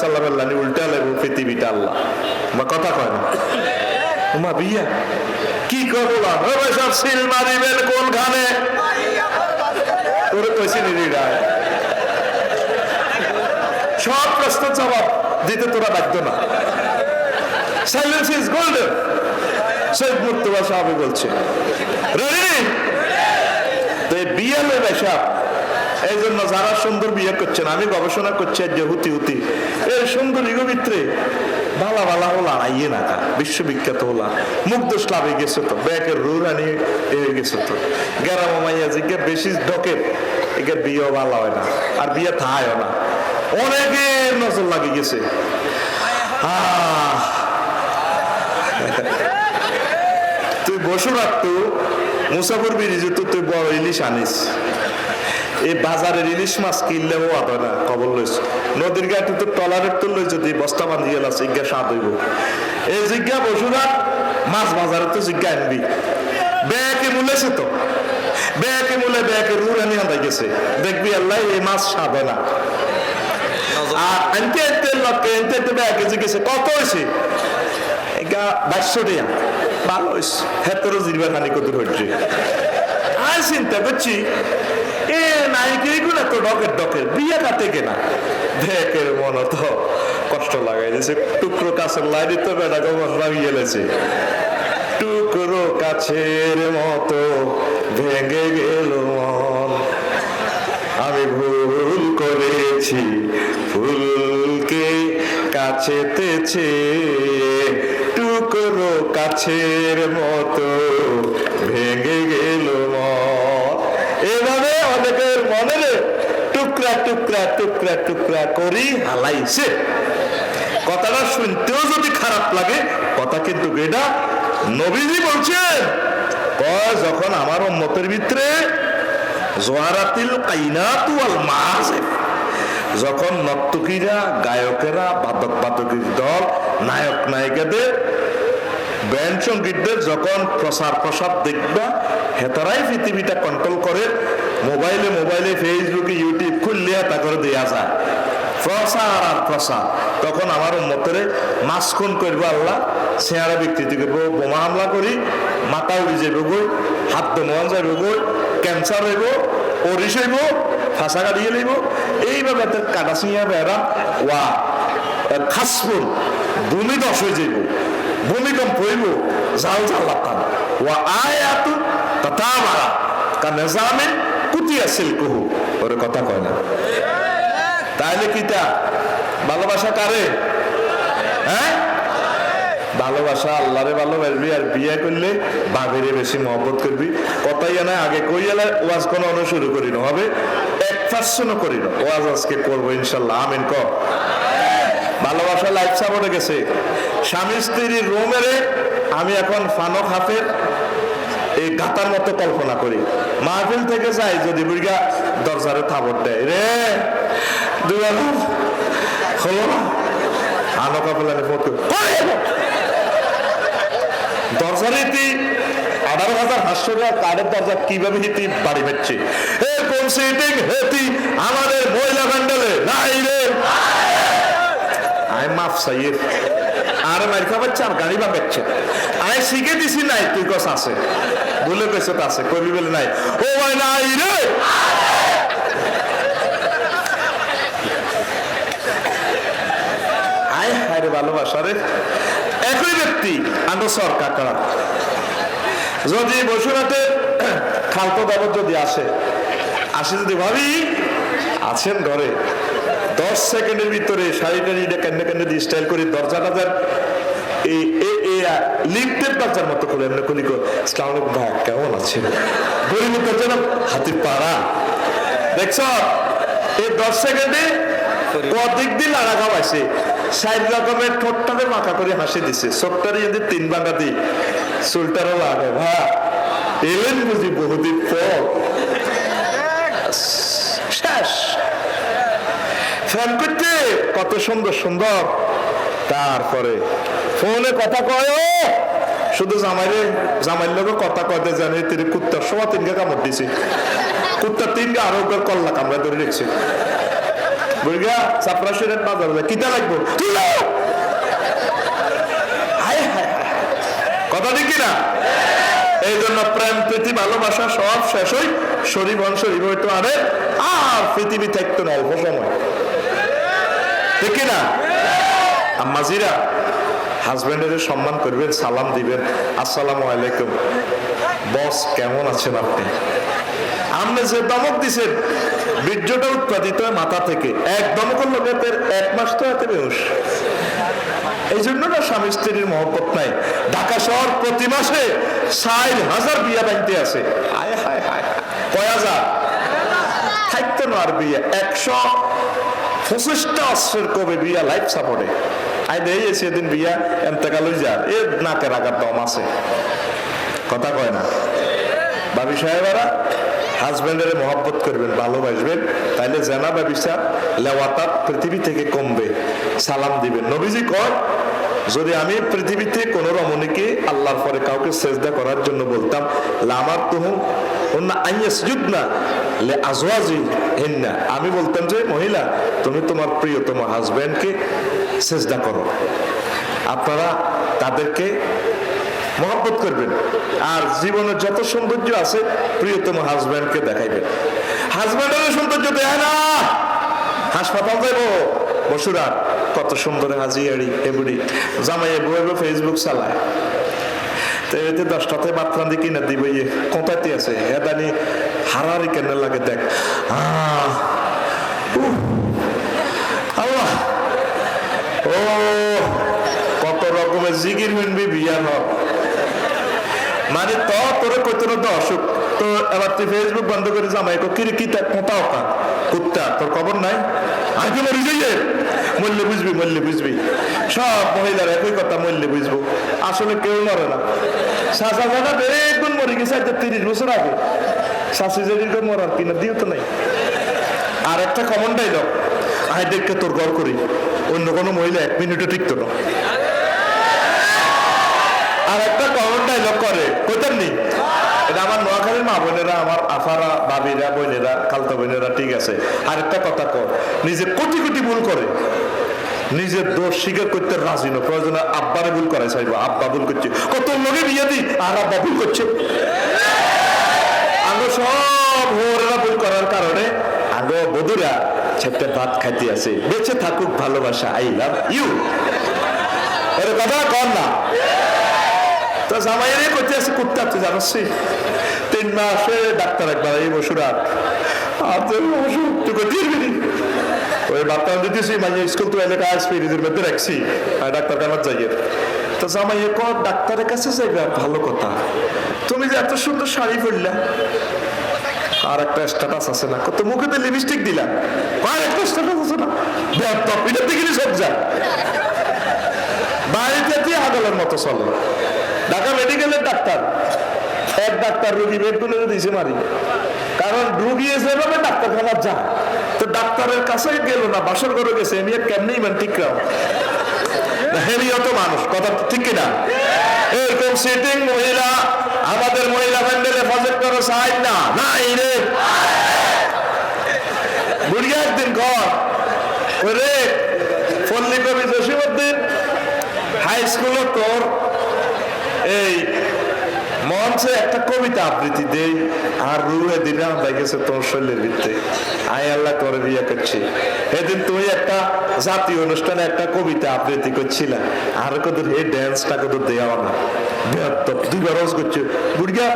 সাল্লাম আল্লাহ উল্টা লাগবো পৃথিবীটা আল্লাহ বা কথা কয় না তোমার বিয়া কি করবো সব সিল মারিবেন কোনখানে তোরে কইছি নিরিড়ায় সব প্রশ্নের জবাব দিতে তোরা বাধ্য না silence is golden Syed Murtaza সাহেব বলছে রেডি তো বিয়ে হলো বেশা এই জন্য যারা সুন্দর বিয়ে করছেন আমি গবেষণা করছি যে হুতি এর সুন্দর ইগো ভিতরে ভালা ভালা হলা আইয়ে না বিশ্ববিখ্যাত হলা মুগ্ধ স্লাবে গেছে তো ব্যাকের রুরানি গেছে তো গেরাম মাইয়া জিকে বেশি ঢকে একে বিয়ে ভালো হয় না আর বিয়ে থায় না অনেকের নজর লাগে গেছে তুই বসে রাখতো মুসাফর ব্রিজে তো তুই বড় ইলিশ আনিস এই বাজারের ইলিশ মাছ কিনলেও আদয় না খবর লইস নদীর ঘাটে তো টলারের তো লই যদি বস্তা বান্ধি গেল জিজ্ঞা স্বাদ হইব এই জিজ্ঞা বসুরা মাছ বাজারে তো জিজ্ঞা আনবি ব্যাকে মূলেছে তো ব্যাকে মূলে ব্যাকে রুরানি আনতে গেছে দেখবি আল্লাহ এই মাছ স্বাদ হয় না আর আনতে আনতে লোককে আনতে আনতে ব্যাকে জিজ্ঞেছে কত হয়েছে এটা 2200 টাকা ভালো হয়েছে হেতরও জিরবার হানি কত হচ্ছে আর চিন্তা করছি এ নাইকে গুলো তো ডকের বিয়ে কাটে কেনা দেখের মন তো কষ্ট লাগাই দিয়েছে টুকরো কাছের লাইনে তো বেটা গমন লাগিয়ে গেছে টুকরো কাছের মতো ভেঙে গেল মন আমি ভুল করেছি ফুলকে কাছেতেছে টুকরো কাছের মতো ভেঙে গেল মন এভাবে অনেকের মনে টুকরা টুকরা টুকরা টুকরা করি হালাইছে কথাটা শুনতেও যদি খারাপ লাগে কথা কিন্তু এটা নবীজি বলছেন যখন আমার উম্মতের ভিতরে জোয়ারাতিল কাইনাতু ওয়াল মাআজিফ যখন নর্তকীরা গায়কেরা বাদকের দল নায়ক নায়িকাদের ব্যান্ড সঙ্গীতদের যখন প্রসার দেখবা হেতারাই পৃথিবীটা কন্ট্রোল করে মোবাইলে ফেসবুকে ইউটিউব খুললে হেতা করে দেয়া যায় প্রসার তখন আমার উম্মতের মাসখুন করবো আল্লাহ চেহারা বিকৃতি করবো বোমা হামলা করি মাথা উড়ি যাবে গই হাত দমন যাবে গই ক্যান্সার হইব অরিস হইব ফাঁসা কাটিয়ে লইব এইভাবে কাটা চিঙা বেড়া ওয়া খাসপুর ভূমি দশ হয়ে যাইব ভূমিকম্প হইব জাল লাগান ওয়া আয়াতু তাতাবারা কা নিজামিন কুতিয়া সিলকুহু ওর কথা কয় না তাইলে কিটা ভালোবাসা কারে হ্যাঁ ভালোবাসা আল্লাহরে ভালোবাসবি আর বিয়ে করলে বাঘেরে বেশি মহব্বত করবি কথাই না আগে কই এলে ওয়াজ কোনো শুরু করি না হবে 1% করি না ওয়াজ আজকে করবো ইনশাল্লাহ আমিন ক ভালোবাসা লাইফ সাপোর্টে গেছে স্বামী স্ত্রীর রুমেরে আমি এখন ফানক হাফের এই গাতার মতো কল্পনা করি মাহফিল থেকে যাই যদি বুড়িগা দরজারে থাবর দেয় রে দুবার হলো না আনকা ফেলানে ফোন করে দরজার ইতি 18,500 টাকা কার্ডের দরজা কিভাবে হিতি বাড়ি মারছে কোন সিটিং হেতি আমাদের মহিলা প্যান্ডেলে নাই রে আই মাফ সাইয়ের আর মার খাবাচ্ছে আর গাড়ি বাঁকাচ্ছে আই শিখে দিছি নাই তুই কস আছে বলে কইছে তো আছে কবি বলে নাই ও ভাই নাই রে আয় হায় রে ভালোবাসা রে একই ব্যক্তি আন্দ সরকার করা যদি বসুরাতে খালতো দাবত যদি আসে যদি ভাবি আছেন ঘরে 10 সেকেন্ডের ভিতরে শাড়িটা কেন্দ্রে দিয়ে স্টাইল করে দরজাটা এই লিফটের দরজার মতো করে এমনি কলি আসসালামু আলাইকুম ভাই কেমন আছেন গরিবের দরজা হাতির পাড়া দেখছ এই 10 সেকেন্ডে কদিক দিন লাগা খাওয়াইছে 60 রকমের ঠোঁটটাতে মাখা করে হাসি দিছে চোখটারে যদি 3 ভাঙা দিই চুলটারও লাগে ভা এলেন বুঝি বহুদিন পর শেষ ফোন করতে কত সুন্দর সুন্দর তারপরে ফোনে কথা কয় শুধু জামাইয়ের লোক কথা কয়তে জানে তিনি কুত্তার সময় 3 কামড় দিছি কুত্তার 3 আরো কল্লা কামড়া ধরে রেখেছে বুড়িয়া চাপড়া শরীরের বাজার যায় কিতা লাগবো কথা ঠিক কিনা? এই জন্য প্রেম প্রীতি ভালোবাসা সব শেষ হই শরীবন শরীর হইতো আরে আর পৃথিবী থাকতো না অল্প সময়, ঠিক কিনা? আম্মাজিরা হাজবেন্ডের সম্মান করবেন, সালাম দিবেন, আসসালামু আলাইকুম, বস কেমন আছেন আপনি? আপনি যে দমক দিছেন বীর্যটা উৎপাদিত হয় মাথা থেকে, এক দমকের লোকের 1 মাস তো হাতে বেউস। এই জন্য না স্বামী স্ত্রীর মহব্বত নাই। ঢাকা শহর প্রতি মাসে 60,000 বিয়া বানতে আছে। হায় হায় হায়, কয় হাজার থাকতো না আর বিয়া 125টা অস্ত্রের কবে বিয়া লাইফ সাপোর্টে আই দেই সেদিন বিয়া এন্তেকাল হয়ে যায় এ নাকের আঘাত দম আছে, কথা কয় না। ভাবি সাহেবেরা হাজবেন্ডের মহব্বত করবেন, ভালোবাসবেন, তাইলে জানা ব্যবসা লেওয়াটা পৃথিবী থেকে কমবে। সালাম দিবেন। নবীজি কয় যদি আমি পৃথিবীতে কোন রমণীকে আল্লাহর পরে কাউকে সেজদা করার জন্য বলতাম লামার তুহু না আইয়াসজুদনা লে আজওয়াজি হিন্না, আমি বলতাম যে মহিলা তুমি তোমার প্রিয়তম হাজবেন্ডকে সেজদা করো। আপনারা তাদেরকে মহব্বত করবেন আর জীবনের যত সৌন্দর্য আছে প্রিয়তম হাজবেন্ডকে দেখাইবেন। হাজবেন্ডের সৌন্দর্য দেয় না, হাসপাতাল যাইব বসুরার কত সুন্দর হাজিয়ারি এবুড়ি জামাই বইব ফেসবুক চালায় তো এতে 10টাতে বাতরান্দি কিনে দিব ইয়ে কোথাতে আছে এদানি হারারি কেন লাগে দেখ আল্লাহ ও কত রকমের জিগির মিনবি বিয়ার হক মানে তো তোর কত অসুখ তো এবার তুই ফেসবুক বন্ধ করে জামাই কিরে কি কোথাও কা কুত্তা তোর খবর নাই আগে মরি যাইয়ে মূল্যে বুঝবি মূল্যে বুঝবি। সব মহিলার একই কথা মূল্যে বুঝবো, আসলে কেউ মরে না। শাসা জানা একগুণ মরে গেছে 30 বছর আগে, শাশি জেডির মরার কিনা দিও তো নাই। আর একটা কমন ডাইলগ আই দেখকে তোর গড় করি, অন্য কোনো মহিলা 1 মিনিটও টিকতো না। আর একটা কমন ডাইলগ করে কোথার নেই, এটা আমার নোয়াখালীর মা বোনেরা, আমার আফারা বাবিরা বোনেরা খালতা বোনেরা ঠিক আছে। আর একটা কথা কর, নিজে কোটি কোটি ভুল করে নিজের দোষ স্বীকার করতে রাজি না, প্রয়োজন আব্বারে ভুল করাই চাইবো, আব্বা ভুল করছে কত লোকে বিয়ে দিই আর আব্বা ভুল করছে। আগে সব হোরেরা ভুল করার কারণে আগে বধুরা ছেটে ভাত খাইতে আছে, বেঁচে থাকুক ভালোবাসা, আই লাভ ইউ, এর কথা কর না। তো জামাইরে করতে আছে কুত্তা, তুই জানাস 3 মাসে ডাক্তার একবার এই বসুরাত ওই বার্তা দিতেছি মাঝে স্কুল তো এলাকা আসবে নিজের মধ্যে রাখছি ডাক্তার কামার যাইয়ে তো জামাই কর ডাক্তারের কাছে যাইবে, ভালো কথা তুমি যে এত সুন্দর শাড়ি পরলা আর একটা স্ট্যাটাস আছে না, কত মুখেতে লিপস্টিক দিলা আর একটা স্ট্যাটাস আছে না, এটা দেখলি সব যায় বাড়িতে দিয়ে আদালের মতো চলে। ঢাকা মেডিকেলের ডাক্তার এক ডাক্তার রোগী বেড তুলে দিয়েছে মারি, কারণ রোগী যেভাবে ডাক্তারখানা যায় তো ডাক্তারের কাছে গেল না, বাসর ঘরে গেছে, আমি কেমনি ইমান ঠিক হেরিয়ত মানুষ, কথা ঠিক কিনা? এরকম সিটিং মহিলা আমাদের মহিলা প্যান্ডেলে প্রজেক্ট করে সাইড না নাই রে বুড়িয়া একদিন ঘর ওরে পল্লী কবি জসীমউদ্দিন হাই স্কুলে তোর এই মঞ্চে একটা কবিতা আবৃত্তি দেই আর রুয়ে দিনে আমরা গেছে তোর শরীরের ভিত্তে আই আল্লাহ করে বিয়ে করছি। এদিন তুমি একটা জাতীয় অনুষ্ঠানে একটা কবিতা আবৃত্তি করছিল আর কত এই ড্যান্সটা কত দেওয়া না 2বার রোজ করছে বুড়িয়া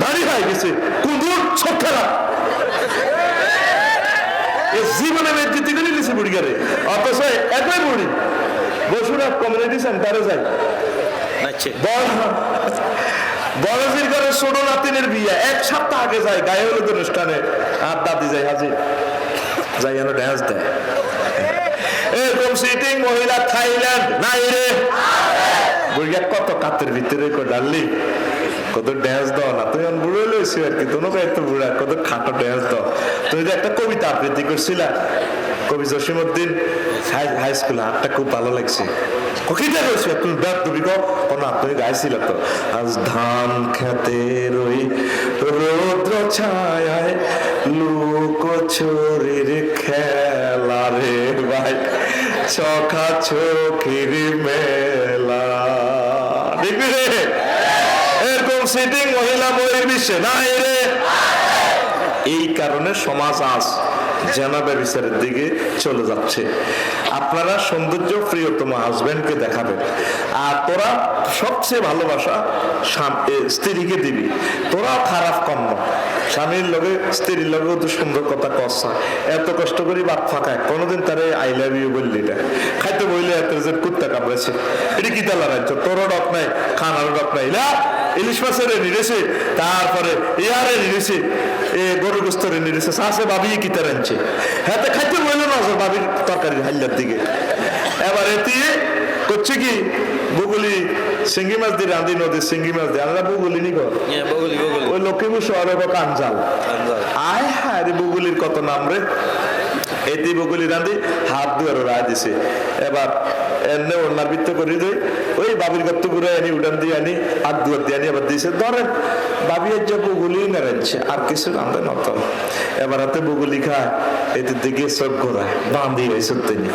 দাঁড়িয়ে হয়ে গেছে কুদুর ছোটরা জীবনে নেতৃত্ব করে নিয়েছে বুড়িয়ারে, অথচ একই বুড়ি বসুরা কমিউনিটি সেন্টারে যায় বড়জির ঘরে ছোট নাতিনের বিয়ে 1 সপ্তাহ আগে যায় গায়ে হলুদ অনুষ্ঠানে আর দাদি যায় হাজির যাই যেন ড্যান্স দেয়। এরকম সিটিং মহিলা থাইল্যান্ড নাই রে বুড়িয়া কত কাতের ভিতরে ডাললি কত ড্যান্স দাও না, তুমি বুড়ো লইছি আর কি তোমাকে এত বুড়া কত খাটো ড্যান্স দাও। তুমি যে একটা কবিতা আবৃত্তি করছিলা কবি জসীমউদ্দিন হাই স্কুল হাতটা খুব ভালো লাগছে, কবিতা করছি তুমি ব্যাপ তুমি না তুমি গাইছিল তো আজ ধান খেতের ওই রৌদ্র ছায় লোক চোরের খেলা চোখা চোখের মেলা, দেখবি রে এরকম সিটিং মহিলা বইয়ের বিশ্বে নাই রে। এই কারণে সমাজ আজ জানাবে বিচারের দিকে চলে যাচ্ছে। আপনারা সৌন্দর্য প্রিয়তম হাজবেন্ডকে দেখাবেন, আর তোরা সবচেয়ে ভালোবাসা স্ত্রীকে দিবি। তোরা খারাপ কম না, স্বামীর লগে স্ত্রীর লগেও তো সুন্দর কথা কষা, এত কষ্ট করি বাদ ফাঁকায় কোনোদিন তারে আই লাভ ইউ বললি না, খাইতে বইলে এত যে কুত্তা কামড়েছে, এটা কি তালা রাজ্য, তোরও ডক নাই খানারও ডক নাই, ইলিশ মাছের নিরেছে, তারপরে ইয়ারে নিরেছে, এ গরু গোস্তরে নিরেছে, শাসে ভাবি কিতা রাঁধছে, হ্যাঁ তো খাইতে বইলো না ভাবির তরকারি হাইলার দিকে। এবার এটি করছে কি বগুলি সিঙ্গি মাছ দিয়ে রাঁধি, নদীর সিঙ্গি মাছ দিয়ে আমরা বগুলি নি কর, ওই লক্ষ্মীপুর শহরে কাঞ্জাল, আয় হ্যাঁ রে বগুলির কত নাম রে। এটি বগুলি রাঁধি হাত দুয়ার রায় দিছে, এবার এনে ওনার বৃত্ত করে দেয়, ওই বাবির গত্ত করে আনি উড়ান দিয়ে আনি হাত দুয়ার দিয়ে আনি আবার দিয়েছে, ধরেন বাবি এর যে বগুলি না রাঁধছে আর কিছু রাঁধে নত। এবার হাতে বগুলি খায়, এতে দিকে চোখ ঘোরায়, বাঁধি হয়েছে তিনি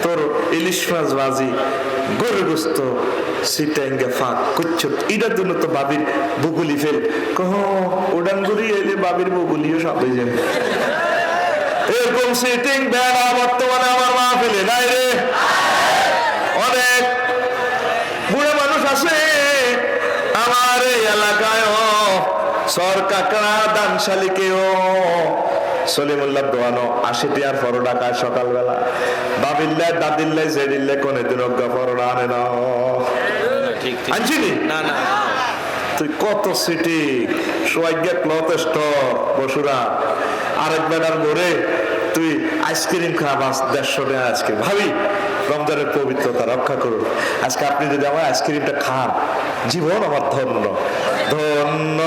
তোর ইলিশ মাছ ভাজি গরু গোস্ত সিটাঙ্গে ফাঁক করছো, এটার জন্য তো বাবির বগুলি ফেল কহ উড়ান ঘুরি এলে বাবির বগুলিও সব হয়ে যাবে। এরকম সিটিং বেড়া বর্তমানে আমার মা ফেলে নাই রে। অনেক বুড়া মানুষ আছে আমার এই এলাকায়, সর কাকড়া দানশালিকেও সলিমুল্লাহ দোয়ানো 80 টিয়ার পরোটা খায় সকালবেলা, বাবিল্লায় দাদিল্লায় জেডিল্লায় কোনে দিন পরোটা আনে না, আনছিনি না না। তুই কত সিটি সোয়াগ্যা ক্লথ স্টোর বসুরা আরেক বেড়ার ঘরে তুই আইসক্রিম খাবাস 150 টাকা আজকে ভাবি রমজানের পবিত্রতা রক্ষা করুন। আজকে আপনি যদি আমার আইসক্রিমটা খান, জীবন আমার ধন্য ধন্য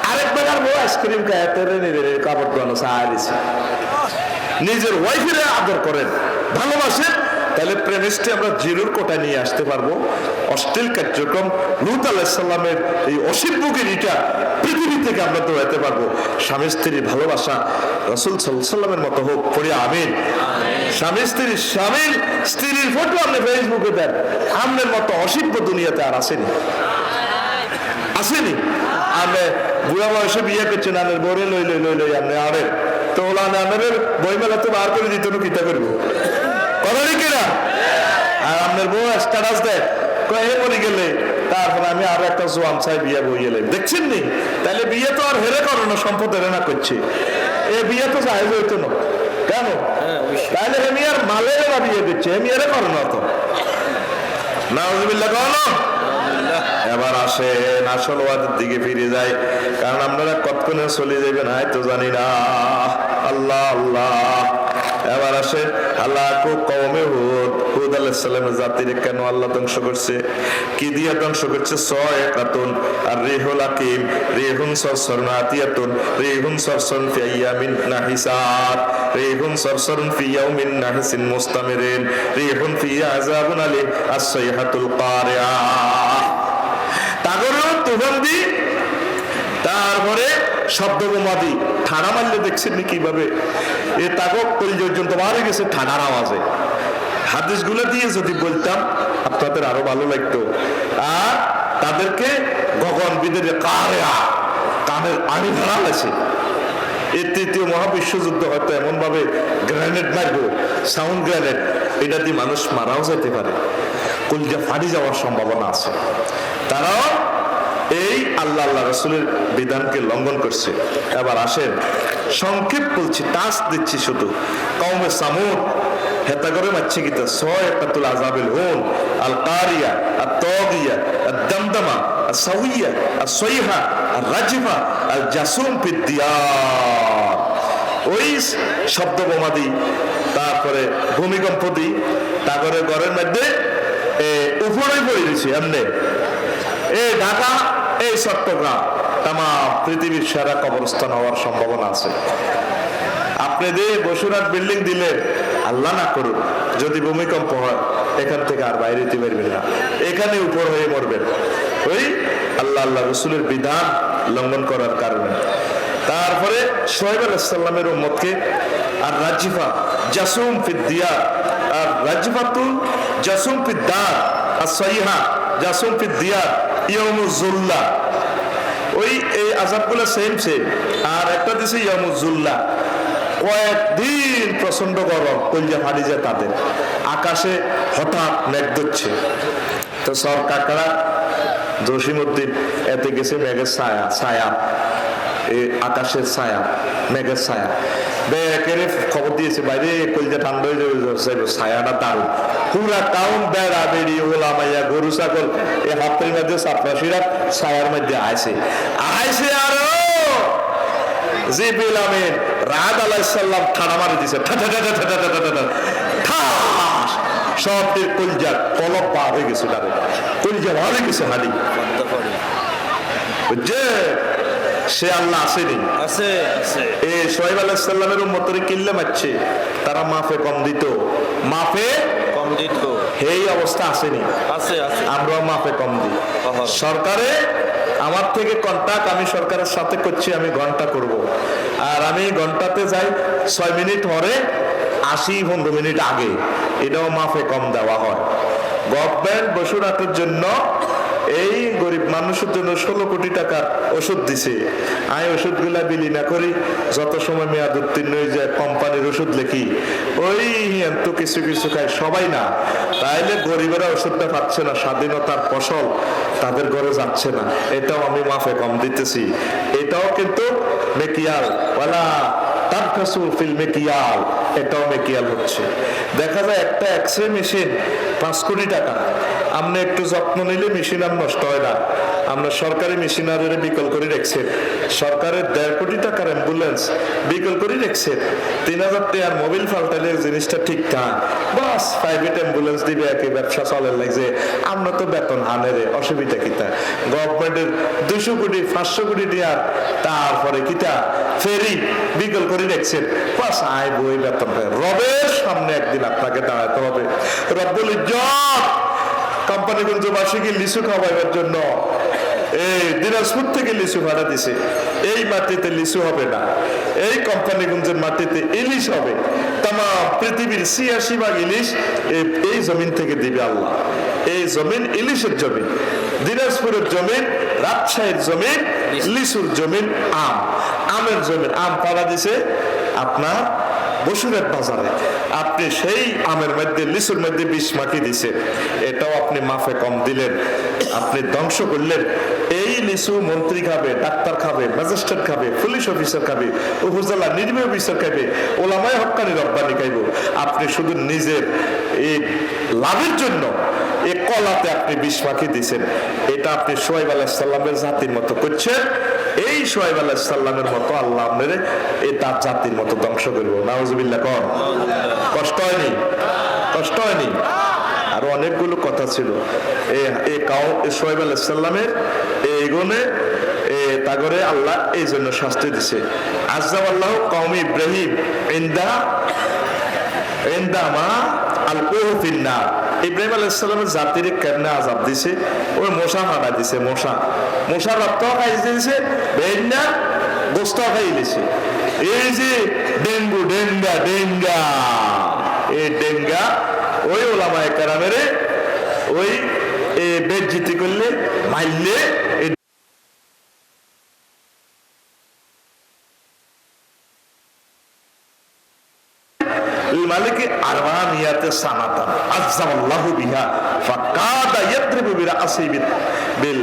আরেক বেড়ার বউ আইসক্রিম খায় কাপড় বানো সাহায্য নিজের ওয়াইফের আদর করেন ভালোবাসেন, তাহলে প্রেমিস্টে আমরা জিরোর কোটা নিয়ে আসতে পারবো। অশ্লীল কার্যক্রম লূত আলাইহিস সালামের এই অসিদ্ধগিরিটা পৃথিবী থেকে আমরা দৌড়াতে পারবো। স্বামী স্ত্রীর ভালোবাসা রাসূল সাল্লাল্লাহু আলাইহি ওয়াসাল্লামের মতো হোক, পড়ি আমিন। স্বামী স্ত্রীর ফটো আপনি ফেসবুকে দেন, আমনের মতো অসিদ্ধ দুনিয়াতে আর আসেনি, আসেনি। আমি বুড়া বয়সে বিয়ে করছেন, আনের বরে লই লই লই লই আপনি আরেন তো ওলা আনের বই মেলা তো বার করে দিত কিতা করবো কথা কিনা। আর আপনার বউ স্ট্যাটাস দেয় কয়ে মরে গেলে, তারপরে আমি আরো একটা জোয়ান চাই বিয়ে বই গেলে, দেখছেন নি? তাহলে বিয়ে তো আর হেরে করো না, সম্পদ হেরে না করছে, এ বিয়ে তো সাহেব হইতো না কেন? তাহলে এমি আর মালের বিয়ে দিচ্ছে, এমি হেরে করো না তো নাউজুবিল্লাহ কনো। এবার আসেন আসল ওয়াদের দিকে ফিরে যায়, কারণ আপনারা কতক্ষণে চলে যাবেন হয়তো জানি না। আল্লাহ আল্লাহ। এবার আসেন আল্লাহ কওমে হুদ আলাইহিস সালামের জাতিরে কেন আল্লাহ ধ্বংস করছে, কি দিয়া ধ্বংস করছে? সায়কাতুন আর রিহুল আকিম রিহুন সরসরুন আতিয়াতুন রিহুন সরসরুন ফি আইয়ামিন নাহিসাত রিহুন সরসরুন ফি ইয়াউমিন নাহিসিন মুস্তামিরিন রিহুন ফি আযাবুন আলিম আস-সাইহাতুল কারিআ। তাগরও তুফান দি, তারপরে শব্দ বোমা দি, ঠাড়া মারলে দেখছেন নি কিভাবে এ তাগক পর্যন্ত মারা গেছে ঠাড়ার আওয়াজে। হাদিসগুলো দিয়ে যদি বলতাম আপনাদের আরো ভালো লাগতো। আর তাদেরকে গগনবিদের কারিআ, কানের আনি ধরা আছে। এই তৃতীয় মহাবিশ্বযুদ্ধ হয়তো এমন ভাবে গ্রেনেড মারবো, সাউন্ড গ্রেনেড, এটা দিয়ে মানুষ মারাও যেতে পারে, কলিজা ফাটি যাওয়ার সম্ভাবনা আছে। তারাও এই আল্লাহ আল্লাহ রাসূলের বিধানকে লঙ্ঘন করছে। এবার আসেন সংক্ষেপ বলছি, টাচ দিচ্ছি শুধু। কওমে সামুদ হেতা করে মারছে কিতা সায়কাতুল আযাবিল হুন আল কারিয়া আত তাগিয়া আদ দামদামা আস সাউইয়া আস সাইহা আর রাজিফা আল জাসুম ফিদ দিয়ার। ওই শব্দ বোমা দি, তারপরে ভূমিকম্প দি, তারপরে ঘরের মধ্যে উপরে পড়ে দিছি এমনি। এই ঢাকা, এই চট্টগ্রাম, তাম পৃথিবীর সেরা কবরস্থান হওয়ার সম্ভাবনা আছে। আপনি দিয়ে বসুরহাট বিল্ডিং দিলে আল্লাহ না করুন যদি ভূমিকম্প হয়, এখান থেকে আর বাইরে যেতে পারবেন না, এখানে উপর হয়ে মরবেন। ওই আল্লাহ আল্লাহ রসুলের বিধান লঙ্ঘন করার কারণে। তারপরে শোয়েব আলাইহিস সালামের উম্মতকে আর রাজিফা জাসুম ফিদ দিয়ার, আর রাজিফাতুল জাসুম ফিদ দার, আর সাইহা জাসুম ফিদ দিয়ার ইয়াউমুজ যুল্লা, ওই এই আযাবগুলো সেম সেম। আর একটা দিছে ইয়াউমুজ যুল্লা, কয়েকদিন প্রচন্ড গরম, কলজা ফাটি যায় তাদের, আকাশে হঠাৎ মেঘ ধরছে। তো সর কাকারা জসিমউদ্দিন এতে গেছে মেঘের ছায়া, ছায়া এই আকাশের ছায়া, মেঘের ছায়া। বেকেরে খবর দিয়েছে বাইরে কলজা ঠান্ডা হয়ে যাবে, ছায়াটা দারুণ। পুরা টাউন বেড়া বেড়ি ওলা মাইয়া গরু ছাগল এই হাতের মধ্যে চাপড়াশিরা ছায়ার মধ্যে আইছে আইছে। আর জিবরিল আমিন রাত আলাইহিস সালাম ঠাড়া মারি দিছে, সবটির কলজা কলব পা হয়ে গেছে, তারে কলজা ভালো গেছে হালি। বুঝছে সে আল্লাহ আসেনি, আছে আছে। এই শোয়েব আলাইহিস সালামের উম্মতরে কিল্লে মারছে, তারা মাফে কম দিত, মাফে কম দিত, এই অবস্থা আসেনি, আছে আছে। আমরাও মাফে কম দিই। সরকারে আমার থেকে কন্টাক্ট আমি সরকারের সাথে করছি, আমি ঘন্টা করব, আর আমি ঘন্টাতে যাই 6 মিনিট পরে 80-15 মিনিট আগে, এটাও মাফে কম দেওয়া হয়। গভর্নমেন্ট বসুরহাটের জন্য এই গরিব মানুষের জন্য 16 কোটি টাকার ওষুধ দিছে। আমি ওষুধগুলা বিলি না করি, যত সময় মেয়াদ উত্তীর্ণ হয়ে যায় কোম্পানির ওষুধ লিখি, ওই তো কিছু কিছু খায়, সবাই না। তাইলে গরিবেরা ওষুধটা পাচ্ছে না, স্বাধীনতার ফসল তাদের ঘরে যাচ্ছে না, এটাও আমি মাফে কম দিতেছি। এটাও কিন্তু মেকিয়াল ওয়ালা তাবখাসু ফিল মেকিয়াল, এটাও মেকিয়াল হচ্ছে। দেখা যায় একটা এক্সরে মেশিন 5 কোটি টাকা, আপনি একটু যত্ন নিলে মেশিন আর নষ্ট হয় না। আমরা সরকারি মেশিনারি বিকল করে রেখেছেন, সরকারের 1.5 কোটি টাকার অ্যাম্বুলেন্স বিকল করে রেখেছেন, 3000 টাকার মোবিল ফাল্টাইলে জিনিসটা ঠিকঠাক, বাস প্রাইভেট অ্যাম্বুলেন্স দিবে, একে ব্যবসা চলে লাগছে। আমরা তো বেতন হানেরে, অসুবিধা কিতা? গভর্নমেন্টের 200 কোটি 500 কোটি টাকার, তারপরে কিতা ফেরি বিকল করে রেখেছেন, বাস আয় বই বেতন পায়। রবের সামনে একদিন আপনাকে দাঁড়াতে হবে। রব্বুল ইজ্জত কোম্পানিগঞ্জবাসীকে লিচু খাওয়াইবার জন্য এই দিনাজপুর থেকে লিচু ভাড়া দিছে। এই মাটিতে লিচু হবে না, এই কোম্পানিগঞ্জের মাটিতে ইলিশ হবে। তাম পৃথিবীর 86 ভাগ ইলিশ এই জমিন থেকে দিবে আল্লাহ। এই জমিন ইলিশের জমিন, দিনাজপুরের জমিন, রাজশাহীর জমিন, লিচুর জমিন, আম, আমের জমিন। আম পাড়া দিছে আপনার বসুরহাট বাজারে, আপনি সেই আমের মধ্যে লিচুর মধ্যে বিষ মাটি দিছে, এটাও আপনি মাফে কম দিলেন, আপনি ধ্বংস করলেন। এই লিচু মন্ত্রী খাবে, ডাক্তার খাবে, ম্যাজিস্ট্রেট খাবে, পুলিশ অফিসার খাবে, উপজেলা নির্বাহী অফিসার খাবে, ওলামায়ে হক্কানি রব্বানি খাইব। আপনি শুধু নিজের এই লাভের জন্য এই কলাতে আপনি বিষ মাটি দিছেন। এটা আপনি শোয়েব আলাইহিস সালামের জাতির মতো করছেন। এই শোয়েব আলাইহিস সালামের মতো আল্লাহ আপনারে এই তার জাতির মতো ধ্বংস করবো। নাউজুবিল্লাহ। কর কষ্ট হয়নি? কষ্ট হয়নি? আরো অনেকগুলো কথা ছিল। শোয়েব আলাইহিস সালামের এই গুণে তাগরে আল্লাহ এই জন্য শাস্তি দিছে। আযাবাল্লাহু কওমি ইব্রাহিম ইনদা মা আলকুহু ফিন্নার। ইব্রাহিম আলাইহিস সালামের জাতির কেমনে আযাব দিছে? ওই মশা মারা দিছে, মশা রক্ত খাই দিছে, বেন্না গোস্ত খাই দিছে। এই যে ডেঙ্গু, ডেঙ্গা এই ডেঙ্গা ওই ওলামায়ে কেরামের ওই বেজ্জিতি করলে, মারলে মালিকি আরবানিয়াতে সানাতান আযাল্লাহু বিহা ফাকাদা ইয়াদরিবু বিরাসি বিল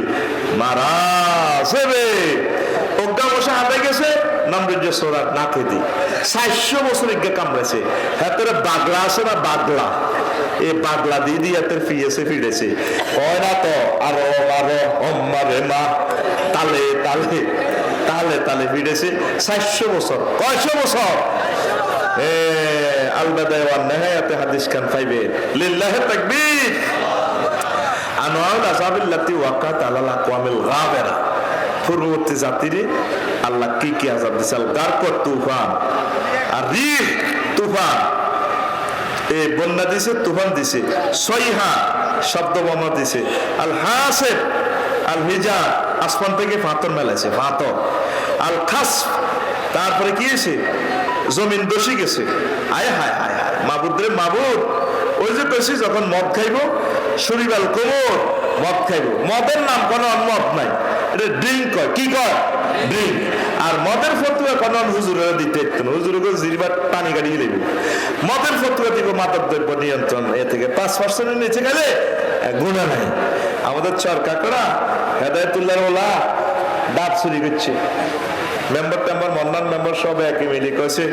মারাসিবে। ওগা বসে হাতে গেছে নামরুজে সোরা নাকে দি 400 বছর ইগে কামড়েছে। হাতের বাগলা আছে না, বাগলা, এই বাগলা দিয়ে দিয়ে হাতের ফিরেছে হয় না তো। আরো মারে মা তালে তালে তালে তালে ফিরেছে 400 বছর। কয়শো বছর? আল-বাদায়া ওয়ান-নিহায়াতে হাদিস খান পাইবে। লিল্লাহি তাকবীর। আনওয়াউল আযাবিল্লাতি ওয়াকাত আলাল আকওয়ামিল গাবিরা। পূর্ববর্তী জাতিরে আল্লাহ কি কি আযাব দিছে? গারকত তুফান, আর রিহ তুফান, এই বন্যা দিছে, তুফান দিছে, সইহা শব্দ বোমা দিছে, আল হাসিব, আল হিজা আসমান থেকে পাথর মেলাইছে, পাথর। আল খাস, তারপরে কি হয়েছে, জমিন দোষী গেছে। আয় হায় হায় হায়, মাবুদ রে মাবুদ, ওই যে কইছি যখন মদ খাইব শরীরাল কোমর, মদ খাইব, মদের নাম কোনো মদ নাই, এটা ড্রিঙ্ক কয়। কি কয়? ড্রিঙ্ক। আর মদের ফতুয়া কোন হুজুরেরা দিতে একটু না, হুজুরে জিরিবার পানি গাড়িয়ে দেবে। মদের ফতুয়া দিব মাদক দ্রব্য নিয়ন্ত্রণ, এ থেকে 5% নিচে গেলে গুণা নাই। আমাদের চর কাকড়া হেদায়তুল্লাহ ওলা ডাব চুরি করছে, মেম্বার টেম্বার মন্নান মেম্বার সব একই মিলে কয়েছে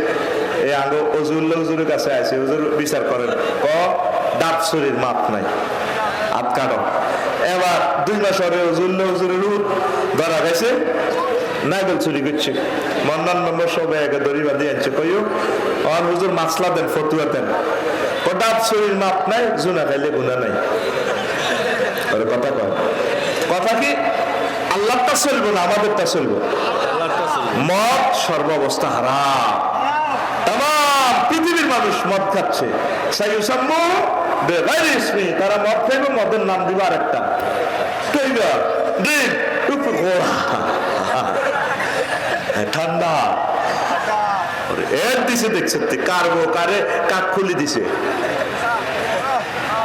এই আগে অজুল্লাহ হুজুরের কাছে আছে, হুজুর বিচার করেন, ডাব চুরির মাপ নাই, হাত কাটো। এবার 2 মাস পরে অজুল্লাহ হুজুরের ধরা গেছে নাইবেল চুরি করছে, মন্নান মেম্বার সব একে দড়ি বাঁধি আনছে, কইও আর হুজুর মাসলা দেন, ফতুয়া দেন, ডাব চুরির মাপ নাই, জুনা খাইলে গুণা নাই। কথা কয়, কথা কি আল্লাহটা চলবো না আমাদেরটা চলবো? মদ সর্বাবস্থা হারাম। তাম পৃথিবীর মানুষ মদ খাচ্ছে, তারা মদ খাইবে, মদের নাম দিবে আরেকটা ঠান্ডা এর দিছে, দেখছে কারবো কারে কাক খুলি দিছে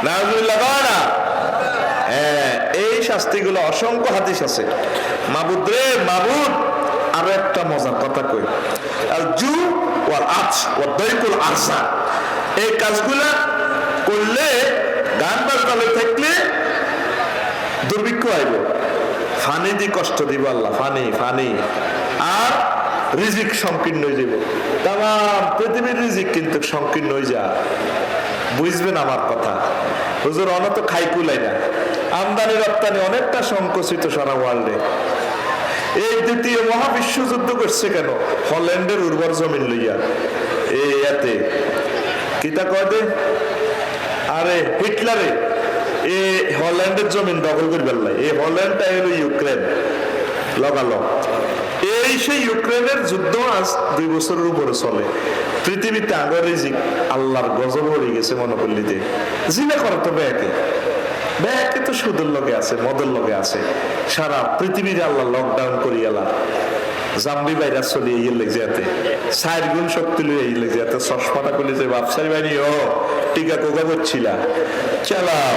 না। এই শাস্তিগুলো অসংখ্য হাদিস আছে। মাবুদ রে মাবুদ, আরো একটা মজার কথা কই, আল জু ওয়াল আচ ওয়া দাইকুল আরসা, এই কাজগুলা করলে, গান বাজনা থাকলে দুর্ভিক্ষ আইব, ফানি দি কষ্ট দিব আল্লাহ, ফানি ফানি, আর রিজিক সংকীর্ণ হয়ে যাবে। তাম পৃথিবীর রিজিক কিন্তু সংকীর্ণ হয়ে যায়, বুঝবেন আমার কথা। হুজুর অনত খাই কুলাই না, আমদানি রপ্তানি অনেকটা সংকুচিত সারা ওয়ার্ল্ডে। এই দ্বিতীয় মহাবিশ্বযুদ্ধ করছে কেন? হল্যান্ডের উর্বর জমিন লইয়া। এই এতে কিতা কয় দে, আরে হিটলারে এই হল্যান্ডের জমিন দখল করে ফেললাই। এই হল্যান্ডটা হলো ইউক্রেন লগালো। এই সেই ইউক্রেনের যুদ্ধ আজ 2 বছরের উপরে চলে। পৃথিবীতে আগের রিজিক আল্লাহর গজব হয়ে গেছে মনে করলি যে জিনা করে তো ব্যাকে ব্যাকে তো সুদের লগে আছে, মদের লগে আছে, সারা পৃথিবীর আল্লাহ লকডাউন করি এলা জাম্বি ভাইরাস চলিয়ে ইয়ে লেগে যেতে 4 গুণ শক্তি লইয়া ইয়ে লেগে যেতে চশমাটা করলে যে ব্যবসায়ী বাহিনী ও টিকা কোকা করছিলা চালাও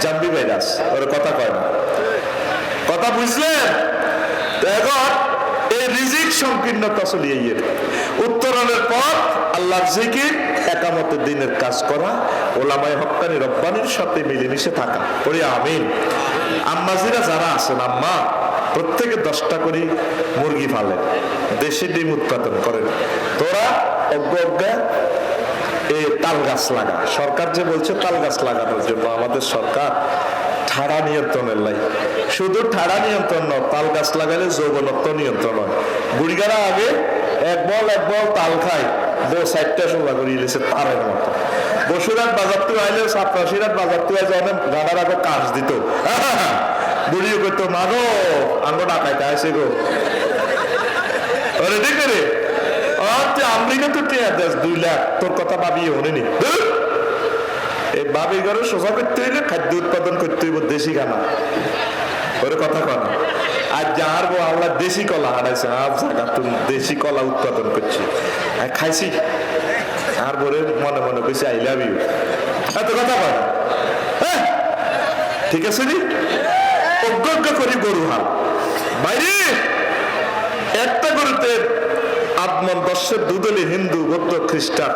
জাম্বি ভাইরাস, ওর কথা কয় না, কথা বুঝলেন? এখন এই রিজিক সংকীর্ণতা চলিয়ে গিয়ে উত্তরণের পর আল্লাহর জিকির, একামতের দিনের কাজ করা, ওলামায়ে হক্কানি রব্বানির সাথে মিলেমিশে থাকা। ওরে আমিন। আম্মাজিরা যারা আছেন, আম্মা প্রত্যেকে 10টা করে মুরগি ফালেন, দেশি ডিম উৎপাদন করেন, তোরা অজ্ঞা এই তাল গাছ লাগা। সরকার যে বলছে তাল গাছ লাগানোর জন্য, আমাদের সরকার ঠাড়া নিয়ন্ত্রণের লাই, শুধু ঠাড়া নিয়ন্ত্রণ নয়, তাল গাছ লাগালে যৌবনত্ব নিয়ন্ত্রণ হয়। বুড়িগারা আগে এক বল তাল খায়, 4টা সোজা করিয়ে দিয়েছে তারের মতো। বসুরাট বাজার তুই আইলে, সাতরাশিরাট বাজার তুই আইলে অনেক গাড়ার আগে কাজ দিত, বুড়িও করতো মানো আঙ্গ ডাকাইতে আসে গো, ওরে ঠিক রে আমেরিকা তো 2 লাখ, তোর কথা ভাবিয়ে হয়নি। এই বাবি ঘরে সোজা করতে হইলে খাদ্য উৎপাদন করতে হইব দেশি খানা, ওরে কথা কয় না। আর যার বউ আল্লাহ দেশি কলা হারাইছে, আর জায়গা তুমি দেশি কলা উৎপাদন করছি, খাইছি, আর বলে মনে মনে কইছি আই লাভ ইউ, এত কথা কয় না। হ্যাঁ ঠিক আছে নি, অজ্ঞ করি গরু হাল বাইরে, একটা গরুতে 8 মণ 10-এর দুধলি, হিন্দু বৌদ্ধ খ্রিস্টান,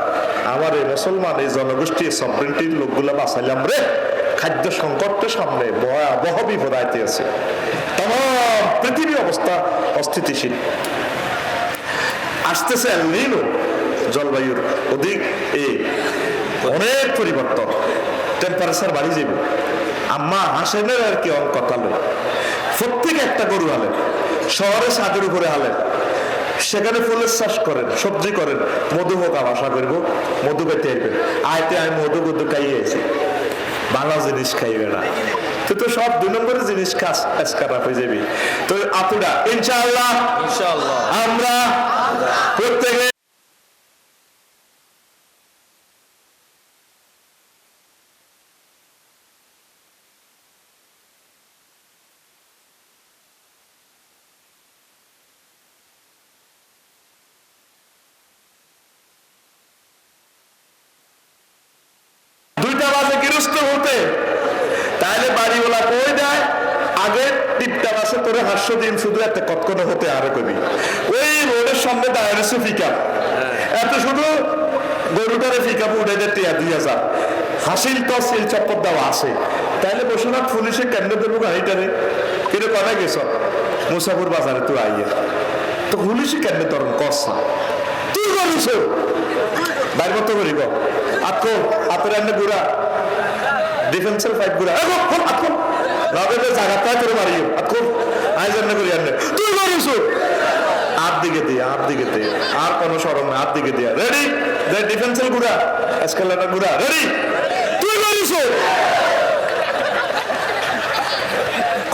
আমার এই মুসলমান এই জনগোষ্ঠী সভরেন্টির লোকগুলা বাঁচাইলাম রে, খাদ্য সংকটের সামনে ভয়াবহ বিপদ আইতে আছে, তমাম পৃথিবী অবস্থা অস্থিতিশীল। আসতেছে এল নিনো, জলবায়ুর অধিক অনেক পরিবর্তন, টেম্পারেচার বাড়ি যাবে। আম্মা হাসেনের আর কি কথা লই, প্রত্যেকে একটা গরু হালেন, শহরে ছাদের উপরে হালেন, সেখানে ফুলের চাষ করেন, সবজি করেন, মধু হোক আশা করবো, মধু পেতে আসবেন, আয়তে আমি মধু খাইয়েছি, ভালো জিনিস খাইবে না, তুই তো সব 2 নম্বরের জিনিস খাস খারাপ হয়ে যাবি। তো আপুরা ইনশাআল্লাহ আমরা প্রত্যেকে করে 500 দিন শুধু একটা কতক্ষণ হতে আরো কবি ওই রোডের সামনে দাঁড়িয়ে ফিকা এত শুধু গরুটারে ফিকা উঠে দেয় 2000 হাসিল তো সিল চপ্পর দেওয়া আছে তাইলে বসুনাথ পুলিশে কেন্দ্র দেবো গাড়িটারে কিন্তু কবে গেছ মুসাফুর বাজারে তুই আইয়ে তো পুলিশে কেন্দ্র তরণ কসা তুই করিস বাইর মতো করিব আতকো হাতের এনে গুড়া ডিফেন্সের ফাইট গুড়া আতকো রাবেদের জায়গাটা করে মারিও আতকো আই জন্য করি আনে তুই করিস আর দিকে দিয়ে আর কোনো শরম না আর দিকে দিয়ে রেডি দে ডিফেন্সের গুড়া এসকেলেটর গুড়া রেডি তুই করিস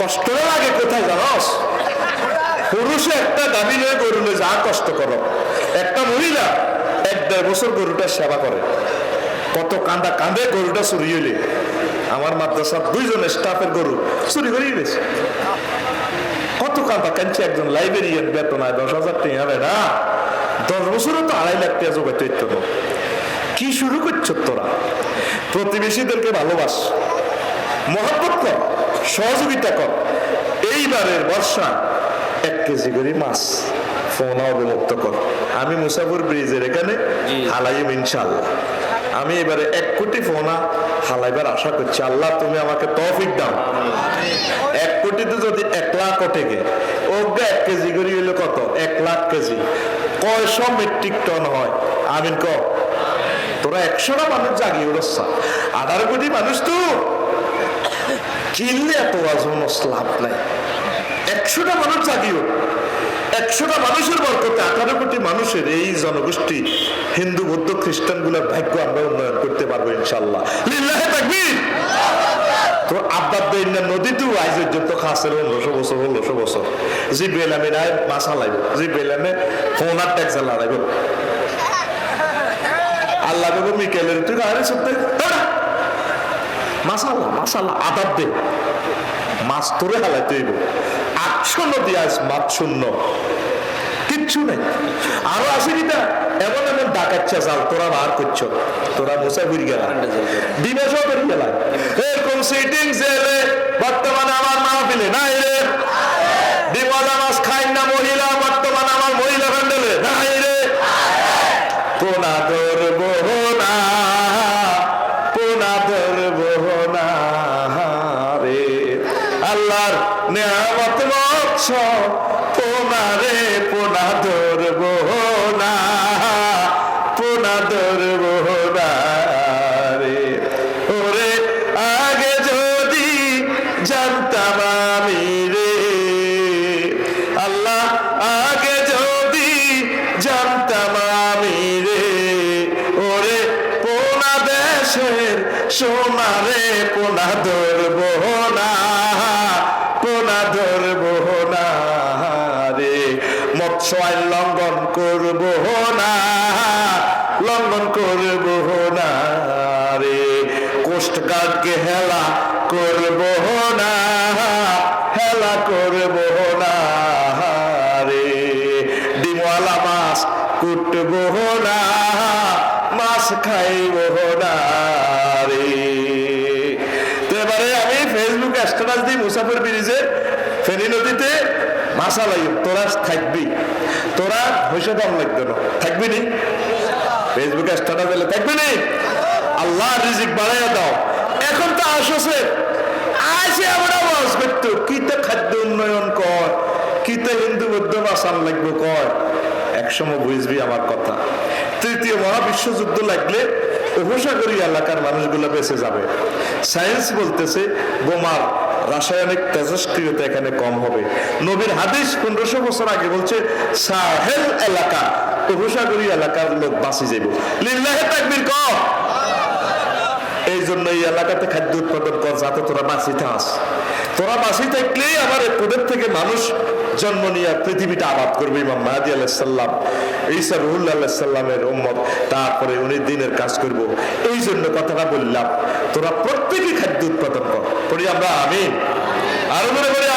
কষ্ট লাগে কোথায় জানোস পুরুষে একটা দাবি নিয়ে গরুলে যা কষ্ট করো একটা মহিলা 1-1.5 বছর গরুটার সেবা করে কত কাঁদে গরুটা চুরি হইলে আমার মাদ্রাসার 2 জন স্টাফের গরু চুরি করে গেছে কত কাঁদছে একজন লাইব্রেরিয়ান বেতন 10,000 টাকা হবে না 10 বছরও তো 2.5 লাখ টাকা জোগাইতে হইতো না কি শুরু করছো তোরা প্রতিবেশীদেরকে ভালোবাস মহব্বত কর সহযোগিতা কর এইবারের বর্ষা 1 কেজি করে মাছ ফোনা অবমুক্ত কর আমি মুসাফির ব্রিজের এখানে হালাইম ইনশাআল্লাহ আমি এবারে 1 কোটি ফোনা হালাইবার আশা করছি আল্লাহ তুমি আমাকে তৌফিক দাও 1 কোটিতে যদি 1 লাখ ওঠেগে ওকে 1 কেজি করে হইলো কত 1 লাখ কেজি কয়শো মেট্রিক টন হয় আমিন ক তোরা 100টা মানুষ জাগিয়ে উঠছা 18 কোটি মানুষ তো কিনলে এত ওয়াজন লাভ নাই 100টা মানুষ জাগিয়ে 100টা মানুষের বরকতে 18 কোটি মানুষের এই জনগোষ্ঠী হিন্দু বৌদ্ধ খ্রিস্টান গুলার ভাগ্য আমরা উন্নয়ন করতে পারবো ইনশাল্লাহ লিল্লাহে তাকবীর তো আব্বাদ দৈন্যা নদী তো আজ পর্যন্ত খাসের 1600 বছর জিব্রাইল আমিন আয় মাছ লাইব জিব্রাইল আমিন ফোনার ট্যাক্স লাগাইব আল্লাহ বাবু মিকেলের তুই আরে সত্যি মাসাল্লাহ আদাব দে মাছ তোরে হালাইতে হইব 800 নদী আজ মাছ শূন্য কিচ্ছু নেই আরো আছে কিনা এমন ডাকাচ্ছা জাল তোরা বার করছো তোরা মুসাফির গেলা দিবসও বের গেলা এরকম সিটিং জেলে বর্তমানে আমার মাহফিলে নাই রে ডিমলা মাছ খাই না মহিলা বর্তমানে আমার মহিলা প্যান্ডেলে নাই রে পোনা ধরবো না রে আল্লাহর নেয়ামত মৎস পোনারে পোনা ধরবো না রে ওরে আগে যদি জানতাম আমি রে আল্লাহ আগে যদি জানতাম আমি রে ওরে পোনা দেশের সোনারে পোনা ধরবো না রে মৎস্য আইন লঙ্ঘন করবো না রে কোস্টগার্ডকে হেলা করবো না রে ডিমওয়ালা মাছ কুটবো না মাছ খাইবো না রে তো এবারে আমি ফেসবুকে স্ট্যাটাস দিই মুসাফির ব্রিজে ফেনী নদীতে মাছা লাগবে তোরা থাকবি তোরা হইসে দাম লাগবে না থাকবি নি ফেসবুকে স্ট্যাটাস দিলে থাকবি নি আল্লাহ রিজিক বাড়াইয়া দাও এখন তো আসছে আমরা ওয়াজ করতো কিতা খাদ্য উন্নয়ন কর কিতা হিন্দু বৌদ্ধ বাসান লাগবে কর একসময় বুঝবি আমার কথা 3য় মহাবিশ্বযুদ্ধ লাগলে উপসাগরীয় এলাকার মানুষগুলো বেঁচে যাবে সায়েন্স বলতেছে বোমার রাসায়নিক তেজস্ক্রিয়তা এখানে কম হবে নবীর হাদিস 1500 বছর আগে বলছে সাহেল এলাকা উপসাগরীয় এলাকার লোক বাঁচি যাবে লিল্লাহে তাকবীর কর এই জন্য এই এলাকাতে খাদ্য উৎপাদন কর যাতে তোরা বাঁচি থাস তোরা বাঁচি থাকলেই আবার তোদের থেকে মানুষ জন্ম নিয়ে পৃথিবীটা আবাদ করবে ইমাম মাহদী আলাইহিস সালাম ঈসা রুহুল্লাহ আলাইহিস সালামের উম্মত তারপরে উনি দ্বীনের কাজ করব এই জন্য কথাটা বললাম তোরা প্রত্যেকই খাদ্য উৎপাদন কর পড়ি আমরা আমিন আরো বলে